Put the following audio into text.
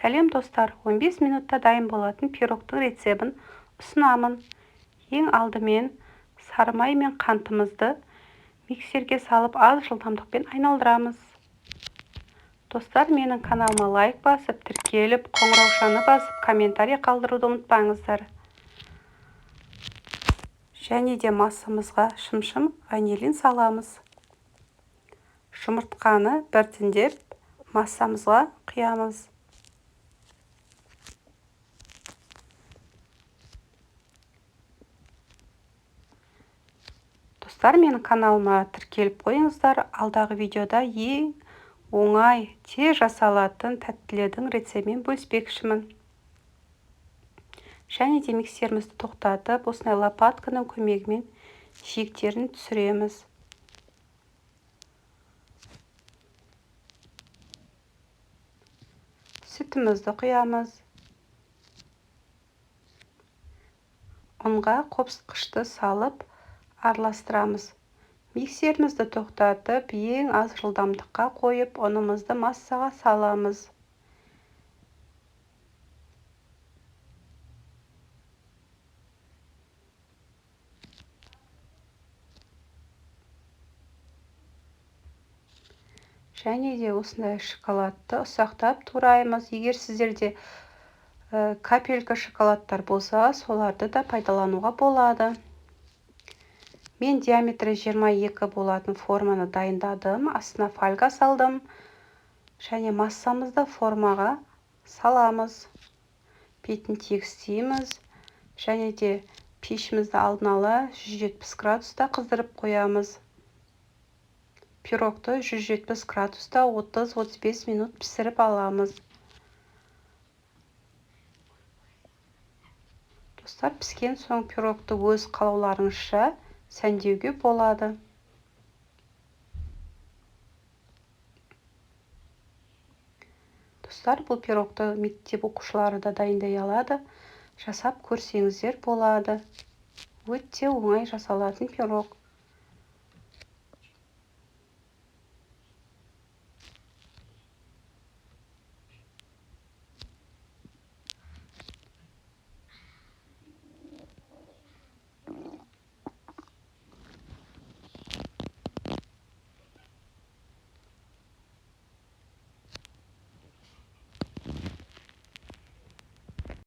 Сәлем достар, 15 минутта дайын болатын пирогтың рецебін ұсынамын. Ең алдымен сары май мен қантымызды миксерге салып аз жылдамдықпен айналдырамыз. Достар, менің каналыма лайк басып, тіркеліп, қоңыраушаны басып, комментарий қалдыруды ұмытпаңыздар. Және де массамызға шым-шым ванилин саламыз. Жұмыртқаны біртіндеп массамызға құямыз. Достар, менің каналыма тіркеліп қойыңыздар. Алдағы видеода ең оңай, тез жасалатын тәттілердің рецебімен бөліспекшімін. Және де миксерімізді тоқтатып, осындай лопатканың көмегімен жиектерін түсіреміз. Сүтімізді құямыз. Ұнға қопсытқышты салып араластырамыз. Миксерімізді тоқтатып, ең аз жылдамдыққа қойып, ұнымызды массаға саламыз. Және де осындай шоколадты ұсақтап тураймыз. Егер сіздерде капелька шоколадтар болса, соларды да пайдалануға болады. Мен диаметрі 22 болатын форманы дайындадым. Астына фольга салдым. Және массамызды формаға саламыз. Бетін тегістейміз. Және де пешімізді алдын ала 170 градуста қыздырып қоямыз. Пирогты 170 градуста 30-35 минут пісіріп аламыз. Достар, піскен соң пирогты өз қалауларыңызша сәндеуге болады. Достар, бұл пирогты мектеп оқушылары да дайындай алады. Жасап көрсеңіздер болады. Өте оңай жасалатын пирог.